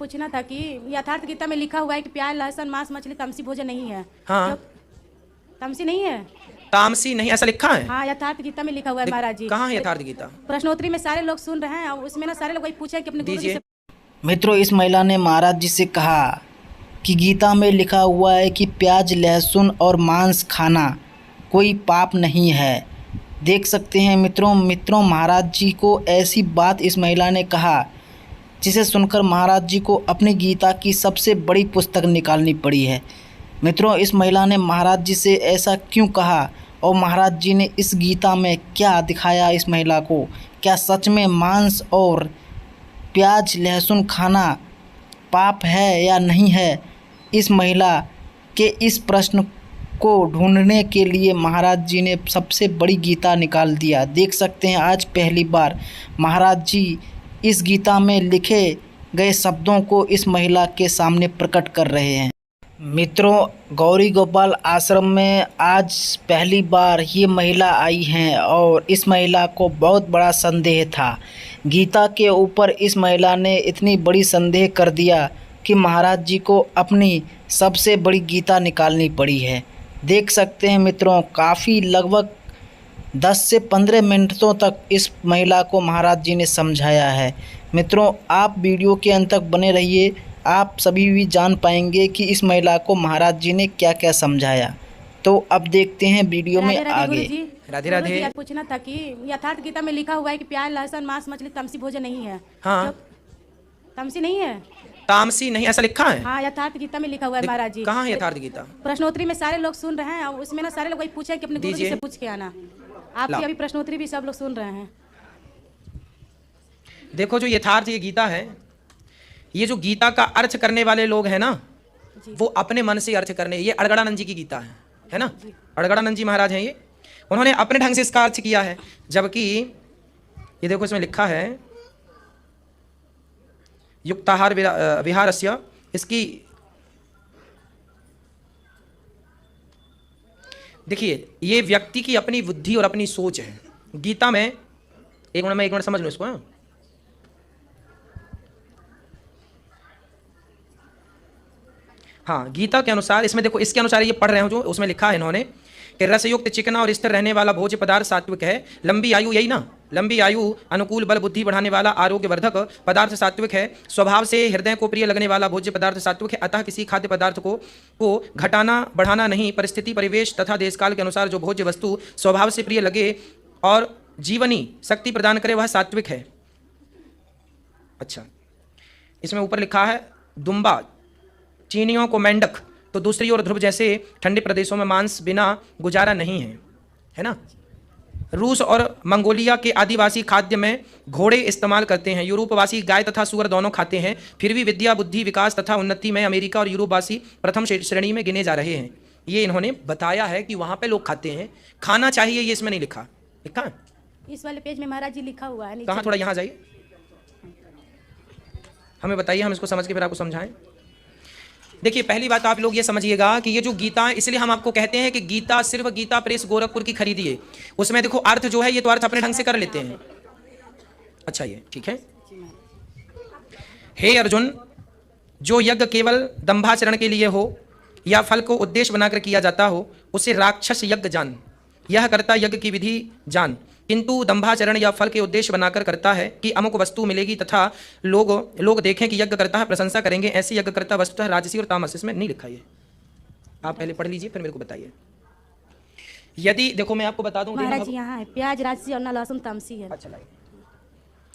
पूछना था कि यथार्थ गीता में लिखा हुआ है कि प्याज लहसुन मांस मछली तमसी भोजन नहीं है। हाँ। तमसी नहीं है। तामसी नहीं, ऐसा लिखा है? हाँ, यथार्थ गीता में लिखा हुआ है महाराज जी। कहाँ है यथार्थ गीता? प्रश्नोत्तरी में सारे लोग सुन रहे हैं और उसमें ना सारे लोग वही पूछे कि अपने गुरु जी से। मित्रों, इस महिला ने महाराज जी से कहा कि गीता में लिखा हुआ है कि प्याज लहसुन और मांस खाना कोई पाप नहीं है। देख सकते हैं मित्रों महाराज जी को ऐसी बात इस महिला ने कहा जिसे सुनकर महाराज जी को अपनी गीता की सबसे बड़ी पुस्तक निकालनी पड़ी है। मित्रों, इस महिला ने महाराज जी से ऐसा क्यों कहा और महाराज जी ने इस गीता में क्या दिखाया इस महिला को? क्या सच में मांस और प्याज लहसुन खाना पाप है या नहीं है? इस महिला के इस प्रश्न को ढूंढने के लिए महाराज जी ने सबसे बड़ी गीता निकाल दिया। देख सकते हैं आज पहली बार महाराज जी इस गीता में लिखे गए शब्दों को इस महिला के सामने प्रकट कर रहे हैं। मित्रों, गौरी गोपाल आश्रम में आज पहली बार ये महिला आई हैं और इस महिला को बहुत बड़ा संदेह था। गीता के ऊपर इस महिला ने इतनी बड़ी संदेह कर दिया कि महाराज जी को अपनी सबसे बड़ी गीता निकालनी पड़ी है। देख सकते हैं मित्रों, काफ़ी लगभग 10 से 15 मिनटों तक इस महिला को महाराज जी ने समझाया है। मित्रों, आप वीडियो के अंत तक बने रहिए, आप सभी भी जान पाएंगे कि इस महिला को महाराज जी ने क्या क्या समझाया। तो अब देखते हैं वीडियो में आगे। राधे राधे। पूछना था कि यथार्थ गीता में लिखा हुआ है कि प्याज लहसुन मांस मछली तमसी भोजन नहीं है। हाँ। तमसी नहीं है। तामसी नहीं, ऐसा लिखा है? हाँ, यथार्थ गीता में लिखा हुआ है महाराज जी। कहाँ है यथार्थ गीता? प्रश्नोत्तरी में सारे लोग सुन रहे हैं और उसमें ना सारे लोग वही पूछे कि अपने गुरु जी से पूछ के आना। आपकी अभी प्रश्नोत्तरी भी सब लोग सुन रहे हैं। देखो, जो यथार्थ ये गीता है, ये जो गीता का अर्थ करने वाले लोग हैं ना, वो अपने मन से अर्थ करने, ये अड़गड़ानंद जी की गीता है ना? अड़गड़ानंद जी महाराज हैं, ये उन्होंने अपने ढंग से इसका अर्थ किया है। जबकि ये देखो, इसमें लिखा है युक्ताहार विहारस्य, इसकी देखिए, ये व्यक्ति की अपनी बुद्धि और अपनी सोच है। गीता में एक मिनट समझ लो इसको। हाँ, गीता के अनुसार इसमें देखो, इसके अनुसार ये पढ़ रहे हो जो उसमें लिखा है इन्होंने कि रसयुक्त चिकना और स्थिर रहने वाला भोज्य पदार्थ सात्विक है। लंबी आयु, यही ना, लंबी आयु, अनुकूल बल बुद्धि बढ़ाने वाला आरोग्यवर्धक पदार्थ सात्विक है। स्वभाव से हृदय को प्रिय लगने वाला भोज्य पदार्थ सात्विक है। अतः किसी खाद्य पदार्थ को घटाना बढ़ाना नहीं, परिस्थिति परिवेश तथा देशकाल के अनुसार जो भोज्य वस्तु स्वभाव से प्रिय लगे और जीवनी शक्ति प्रदान करे वह सात्विक है। अच्छा, इसमें ऊपर लिखा है दुम्बा, चीनियों को मेंढक, तो दूसरी ओर ध्रुव जैसे ठंडे प्रदेशों में मांस बिना गुजारा नहीं है ना? रूस और मंगोलिया के आदिवासी खाद्य में घोड़े इस्तेमाल करते हैं। यूरोपवासी गाय तथा सुअर दोनों खाते हैं। फिर भी विद्या बुद्धि विकास तथा उन्नति में अमेरिका और यूरोपवासी प्रथम श्रेणी में गिने जा रहे हैं। ये इन्होंने बताया है कि वहाँ पे लोग खाते हैं, खाना चाहिए, ये इसमें नहीं लिखा है? इस वाले पेज में महाराज जी लिखा हुआ है। कहाँ? थोड़ा यहाँ जाइए, हमें बताइए, हम इसको समझ के फिर आपको समझाएं। देखिए, पहली बात आप लोग ये समझिएगा कि ये जो गीता है, इसलिए हम आपको कहते हैं कि गीता सिर्फ गीता प्रेस गोरखपुर की खरीदिए। उसमें देखो अर्थ जो है, ये तो अर्थ अपने ढंग से कर लेते हैं। अच्छा, ये ठीक है। हे अर्जुन, जो यज्ञ केवल दंभाचरण के लिए हो या फल को उद्देश्य बनाकर किया जाता हो, उसे राक्षस यज्ञ जान। यह करता यज्ञ की विधि जान, किंतु दंभाचरण या फल के उद्देश्य बनाकर करता है कि अमुक वस्तु मिलेगी तथा लोग देखें कि यज्ञ करता है, प्रशंसा करेंगे, ऐसी यज्ञ करता वस्तुतः राजसी और तामस। इसमें नहीं लिखा ये, आप पहले पढ़ लीजिए फिर मेरे को बताइए। यदि देखो, मैं आपको बता दूं महाराज जी, यहाँ है प्याज राजसी और ना लहसुन तामसी है। अच्छा,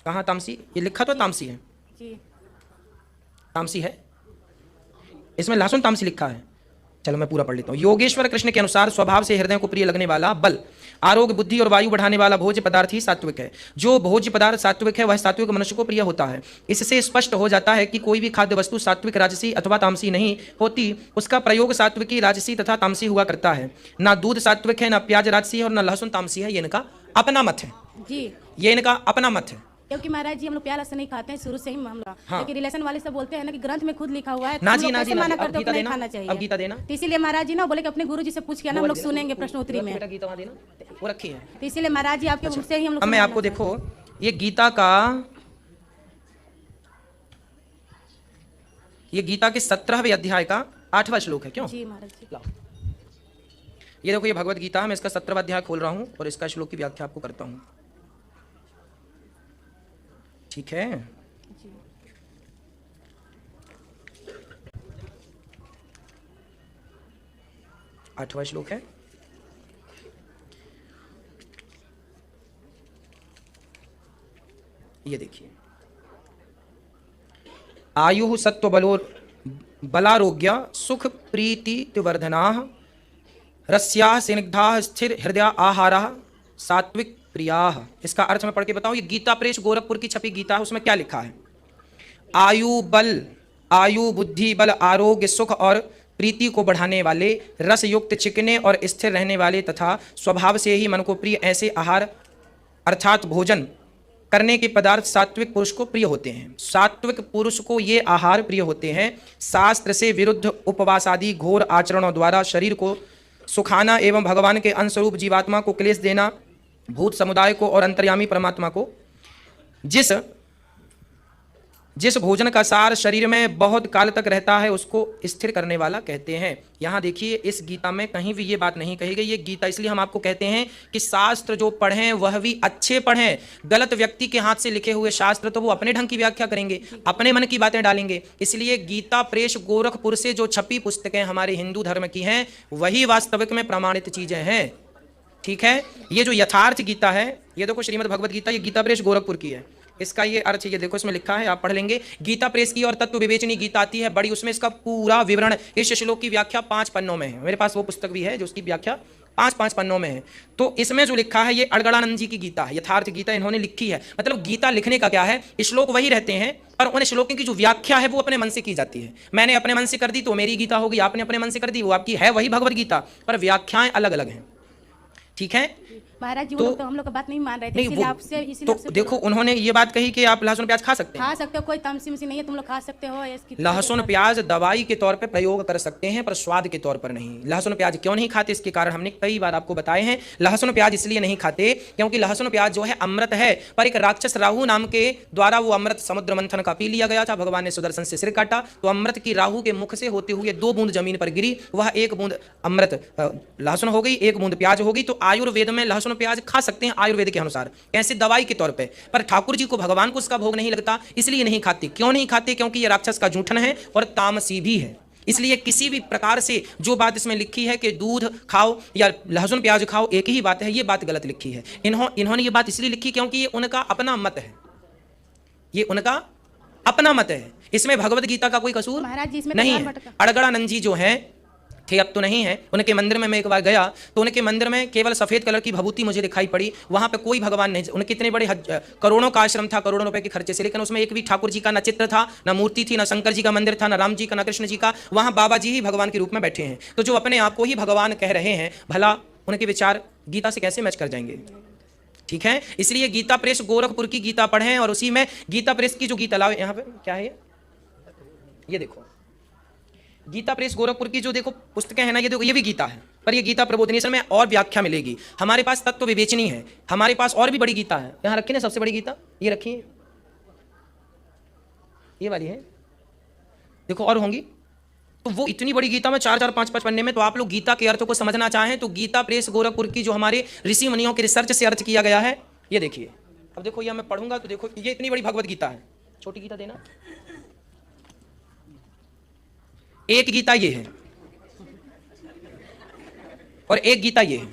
कहाँ तामसी? ये लिखा तो तामसी है जी। तामसी है, इसमें लहसुन तामसी लिखा है। चलो मैं पूरा पढ़ लेता हूँ। योगेश्वर कृष्ण के अनुसार स्वभाव से हृदय को प्रिय लगने वाला बल, आरोग्य, बुद्धि और वायु बढ़ाने वाला भोज्य पदार्थ ही सात्विक है। जो भोज्य पदार्थ सात्विक है वह सात्विक मनुष्य को प्रिय होता है। इससे स्पष्ट हो जाता है कि कोई भी खाद्य वस्तु सात्विक, राजसी अथवा तामसी नहीं होती। उसका प्रयोग सात्विकी, राजसी तथा तामसी हुआ करता है। ना दूध सात्विक है, ना प्याज राजसी है और ना लहसुन तामसी है। ये इनका अपना मत है जी, ये इनका अपना मत है। क्योंकि महाराज जी हम लोग प्याज लहसुन नहीं खाते हैं शुरू से ही हम लोग। हाँ। लेकिन रिलेशन वाले सब बोलते हैं ना कि ग्रंथ में खुद लिखा हुआ है, ना जी, ना जी, मना अब करते गीता नहीं देना, खाना चाहिए। अब गीता देना। तो इसीलिए महाराज जी ना बोले कि अपने गुरु जी से पूछ के आना, हम लोग सुनेंगे प्रश्नोत्तरी में। बेटा गीता वहाँ देना, वो रखी है। तो इसीलिए महाराज जी आपके मुझसे ही हम लोग। अब मैं आपको देखो, ये गीता का ये गीता के 17वें अध्याय का 8वां श्लोक है। क्यों? जी महाराज जी। लाओ। ये देखो, ये भगवत गीता है। मैं इसका 17वां अध्याय खोल रहा हूं और इसका श्लोक की व्याख्या आपको करता हूं। ठीक है? जी 8वां श्लोक है। ये देखिए, आयु सत्व बलारोग्य सुख प्रीति वर्धना रस्या स्निग्धा स्थिर हृदय आहारा सात्विक प्रिया। इसका अर्थ मैं पढ़ के बताऊं। ये गीता प्रेस गोरखपुर की छपी गीता है। उसमें क्या लिखा है? आयु बुद्धि बल आरोग्य सुख और प्रीति को बढ़ाने वाले, रस युक्त चिकने और स्थिर रहने वाले तथा स्वभाव से ही मन को प्रिय ऐसे आहार अर्थात भोजन करने के पदार्थ सात्विक पुरुष को प्रिय होते हैं। सात्विक पुरुष को ये आहार प्रिय होते हैं। शास्त्र से विरुद्ध उपवास आदि घोर आचरणों द्वारा शरीर को सुखाना एवं भगवान के अंशरूप जीवात्मा को क्लेश देना, भूत समुदाय को और अंतर्यामी परमात्मा को जिस भोजन का सार शरीर में बहुत काल तक रहता है उसको स्थिर करने वाला कहते हैं। यहाँ देखिए, इस गीता में कहीं भी ये बात नहीं कही गई। ये गीता इसलिए हम आपको कहते हैं कि शास्त्र जो पढ़ें वह भी अच्छे पढ़ें। गलत व्यक्ति के हाथ से लिखे हुए शास्त्र तो वो अपने ढंग की व्याख्या करेंगे, अपने मन की बातें डालेंगे। इसलिए गीता प्रेस गोरखपुर से जो छपी पुस्तकें हमारे हिंदू धर्म की हैं वही वास्तविक में प्रमाणित चीजें हैं। ठीक है? ये जो यथार्थ गीता है, ये देखो श्रीमद् भगवत गीता, ये गीता प्रेस गोरखपुर की है। इसका ये अर्थ ये देखो, इसमें लिखा है, आप पढ़ लेंगे। गीता प्रेस की और तत्व विवेचनी गीता आती है बड़ी, उसमें इसका पूरा विवरण, इस श्लोक की व्याख्या 5 पन्नों में है। मेरे पास वो पुस्तक भी है जो उसकी व्याख्या 5 पन्नों में है। तो इसमें जो लिखा है ये अड़गड़ानंद जी की गीता है, यथार्थ गीता इन्होंने लिखी है। मतलब गीता लिखने का क्या है, श्लोक वही रहते हैं और उन श्लोकों की जो व्याख्या है वो अपने मन से की जाती है। मैंने अपने मन से कर दी तो मेरी गीता होगी, आपने अपने मन से कर दी वो आपकी है, वही भगवत गीता, पर व्याख्याएं अलग अलग हैं। ठीक है? महाराज जी वो लोग तो हम लोग का बात नहीं मान रहे थे, नहीं इसीलिए वो आपसे इसीलिए तो आपसे देखो, उन्होंने ये बात कही कि आप लहसुन प्याज खा सकते हैं। खा सकते हो, कोई तमसी मसी नहीं है, तुम लोग खा सकते हो। इसकी लहसुन प्याज दवाई के तौर पर प्रयोग कर सकते हैं पर स्वाद के तौर पर नहीं। लहसुन प्याज क्यों नहीं खाते, इसके कारण हमने कई बार आपको बताए हैं। लहसुन प्याज इसलिए नहीं खाते क्योंकि लहसुन प्याज जो है अमृत है, पर एक राक्षस राहु नाम के द्वारा वो अमृत समुद्र मंथन का पी लिया गया था। भगवान ने सुदर्शन से सिर काटा तो अमृत की राहु के मुख से होते हुए 2 बूंद जमीन पर गिरी, वह 1 बूंद अमृत लहसुन हो गई, 1 बूंद प्याज हो गई। तो आयुर्वेद में लहसुन प्याज खा सकते हैं आयुर्वेद के अनुसार, कैसे दवाई के तौर पे। पर ठाकुर जी को, भगवान को उसका भोग नहीं लगता, इसलिए नहीं खाते। क्यों नहीं खाते? क्योंकि ये राक्षस का जूठन है और तामसी भी है। इसलिए किसी भी प्रकार से जो बात इसमें लिखी है कि दूध खाओ या लहसुन प्याज खाओ एक ही बात है, ये बात गलत लिखी है। इन्होंने ये बात इसलिए लिखी क्योंकि ये उनका अपना मत है, ये उनका अपना मत है। इसमें भगवत गीता का कोई कसूर महाराज जी इसमें नहीं है। अड़गड़ानंद जी जो है थे, अब तो नहीं है, उनके मंदिर में मैं एक बार गया तो उनके मंदिर में केवल सफेद कलर की भभूति मुझे दिखाई पड़ी। वहां पे कोई भगवान नहीं। उनके इतने बड़े करोड़ों का आश्रम था, करोड़ों रुपए के खर्चे से, लेकिन उसमें एक भी ठाकुर जी का न चित्र था, न मूर्ति थी, न शंकर जी का मंदिर था, न राम जी का, न कृष्ण जी का। वहां बाबा जी ही भगवान के रूप में बैठे हैं। तो जो अपने आप को ही भगवान कह रहे हैं, भला उनके विचार गीता से कैसे मैच कर जाएंगे? ठीक है? इसलिए गीता प्रेस गोरखपुर की गीता पढ़ें और उसी में गीता प्रेस की जो गीता लाओ, यहाँ पे क्या है ये देखो, गीता प्रेस गोरखपुर की जो देखो पुस्तकें हैं ना, ये देखो, ये भी गीता है, पर ये गीता प्रबोधिनी में और व्याख्या मिलेगी। हमारे पास तत्व विवेचनी है, हमारे पास और भी बड़ी गीता है। यहाँ रखी ना सबसे बड़ी गीता, ये रखी है, ये वाली है, देखो और होंगी। तो वो इतनी बड़ी गीता में 4-4, 5-5 पन्ने में। तो आप लोग गीता के अर्थ को समझना चाहें तो गीता प्रेस गोरखपुर की जो हमारे ऋषि मुनियों के रिसर्च से अर्थ किया गया है, ये देखिए। अब देखो ये मैं पढ़ूंगा तो देखो, ये इतनी बड़ी भगवत गीता है। छोटी गीता देना, एक गीता ये है और एक गीता ये है।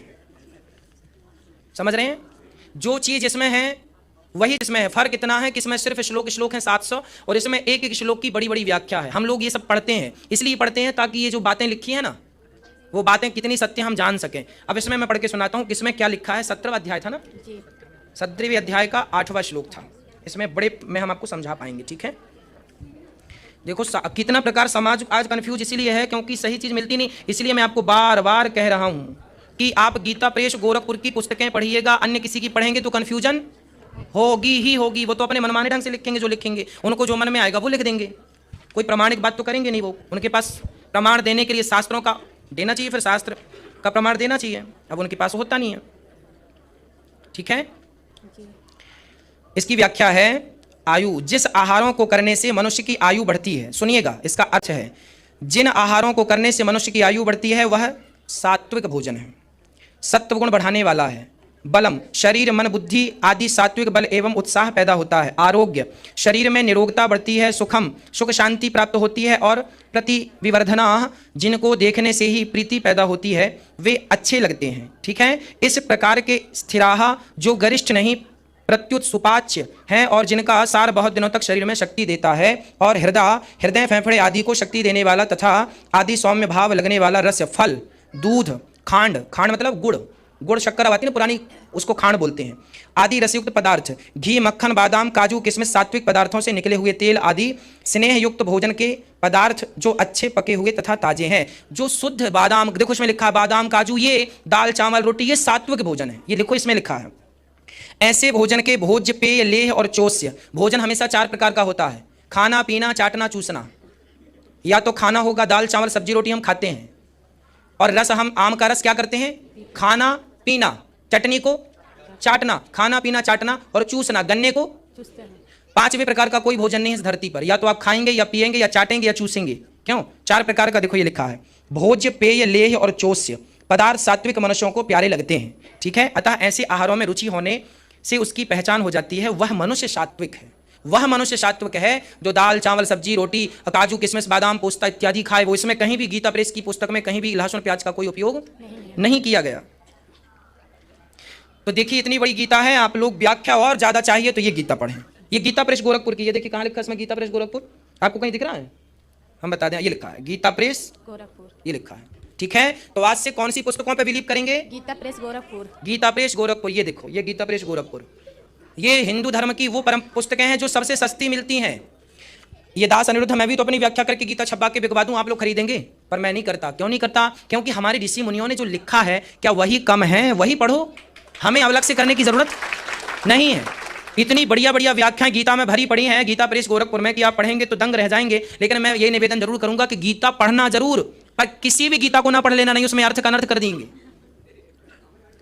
समझ रहे हैं? जो चीज इसमें है वही इसमें है। फर्क इतना है कि इसमें सिर्फ श्लोक हैं 700 और इसमें एक एक श्लोक की बड़ी बड़ी व्याख्या है। हम लोग ये सब पढ़ते हैं, इसलिए पढ़ते हैं ताकि ये जो बातें लिखी है ना, वो बातें कितनी सत्य हम जान सकें। अब इसमें मैं पढ़ के सुनाता हूं किसमें क्या लिखा है। 17वां अध्याय था ना, 17वें अध्याय का 8वां श्लोक था। इसमें बड़े में हम आपको समझा पाएंगे। ठीक है? देखो कितना प्रकार समाज आज कंफ्यूज इसीलिए है क्योंकि सही चीज मिलती नहीं। इसलिए मैं आपको बार बार कह रहा हूं कि आप गीता प्रेस गोरखपुर की पुस्तकें पढ़िएगा, अन्य किसी की पढ़ेंगे तो कंफ्यूजन होगी ही होगी। वो तो अपने मनमाने ढंग से लिखेंगे, जो लिखेंगे उनको जो मन में आएगा वो लिख देंगे, कोई प्रमाणिक बात तो करेंगे नहीं। वो उनके पास प्रमाण देने के लिए शास्त्रों का देना चाहिए, फिर शास्त्र का प्रमाण देना चाहिए। अब उनके पास होता नहीं है। ठीक है? इसकी व्याख्या है आयु, जिस आहारों को करने से मनुष्य की आयु बढ़ती है, सुनिएगा इसका अर्थ है, जिन आहारों को करने से मनुष्य की आयु बढ़ती है वह सात्विक भोजन है, सत्व गुण बढ़ाने वाला है। बलम, शरीर मन बुद्धि आदि सात्विक बल एवं उत्साह पैदा होता है। आरोग्य, शरीर में निरोगता बढ़ती है। सुखम, सुख शांति प्राप्त होती है। और प्रतिविवर्धना, जिनको देखने से ही प्रीति पैदा होती है वे अच्छे लगते हैं। ठीक है, इस प्रकार के स्थिराह जो गरिष्ठ नहीं प्रत्युत सुपाच्य हैं और जिनका सार बहुत दिनों तक शरीर में शक्ति देता है। और हृदय फेफड़े आदि को शक्ति देने वाला तथा आदि सौम्य भाव लगने वाला रस, फल, दूध, खांड, खांड मतलब गुड़ शक्कर आती है ना पुरानी, उसको खांड बोलते हैं, आदि रसयुक्त पदार्थ, घी, मक्खन, बादाम, काजू, किशमिश, सात्विक पदार्थों से निकले हुए तेल आदि स्नेह युक्त भोजन के पदार्थ जो अच्छे पके हुए तथा ताजे हैं। जो शुद्ध बादाम, देखो इसमें लिखा है बादाम, काजू, ये दाल चावल रोटी, ये सात्विक भोजन है, ये लिखो इसमें लिखा है। ऐसे भोजन के भोज्य, पेय, लेह और चोष्य। भोजन हमेशा 4 प्रकार का होता है, खाना, पीना, चाटना, चूसना। या तो खाना होगा दाल चावल सब्जी रोटी हम खाते हैं, और रस हम आम का रस क्या करते हैं, खाना पीना, चटनी को चाटना, खाना पीना चाटना, और चूसना, गन्ने को चूसते हैं। 5वें प्रकार का कोई भोजन नहीं इस धरती पर, या तो आप खाएंगे या पिएंगे या चाटेंगे या चूसेंगे। क्यों? 4 प्रकार का देखो ये लिखा है, भोज्य, पेय, लेह और चोष्य पदार्थ सात्विक मनुष्यों को प्यारे लगते हैं। ठीक है, अतः ऐसे आहारों में रुचि होने से उसकी पहचान हो जाती है, वह मनुष्य सात्विक है। वह मनुष्य सात्विक है जो दाल चावल सब्जी रोटी काजू किशमिश बादाम पोस्ता इत्यादि खाए। वो इसमें कहीं भी गीता प्रेस की पुस्तक में कहीं भी लहसुन प्याज का कोई उपयोग नहीं किया गया। तो देखिए इतनी बड़ी गीता है, आप लोग व्याख्या और ज्यादा चाहिए तो ये गीता पढ़ें। ये गीता प्रेस गोरखपुर की, ये देखिए कहाँ लिखा है इसमें, गीता प्रेस गोरखपुर, आपको कहीं दिख रहा है? हम बता दें, ये लिखा है गीता प्रेस गोरखपुर, ये लिखा है। ठीक है, तो आज से कौन सी पुस्तकों पे बिलीव करेंगे? Gita press Gorakhpur, Gita press Gorakhpur. ये देखो, ये गीता प्रेस गोरखपुर, ये हिंदू धर्म की वो परम पुस्तकें हैं जो सबसे सस्ती मिलती हैं। ये दास अनिरुद्ध, मैं भी तो अपनी व्याख्या करके गीता छपा के बिकवा दूं, आप लोग खरीदेंगे? पर मैं नहीं करता। क्यों नहीं करता? क्योंकि हमारे ऋषि मुनियों ने जो लिखा है क्या वही कम है? वही पढ़ो, हमें अलग से करने की जरूरत नहीं है। इतनी बढ़िया बढ़िया व्याख्याएं गीता में भरी पड़ी हैं गीता प्रेस गोरखपुर में कि आप पढ़ेंगे तो दंग रह जाएंगे। लेकिन मैं ये निवेदन जरूर करूंगा कि गीता पढ़ना जरूर, पर किसी भी गीता को ना पढ़ लेना, नहीं उसमें अर्थ का अनर्थ कर देंगे।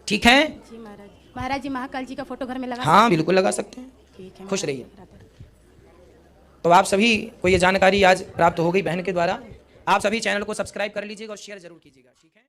ठीक है जी महाराज। महाराज जी महाकाल जी का फोटो घर में लगा? हाँ बिल्कुल लगा सकते हैं। ठीक है, खुश रहिए। तो आप सभी को ये जानकारी आज प्राप्त हो गई बहन के द्वारा। आप सभी चैनल को सब्सक्राइब कर लीजिएगा और शेयर जरूर कीजिएगा। ठीक है।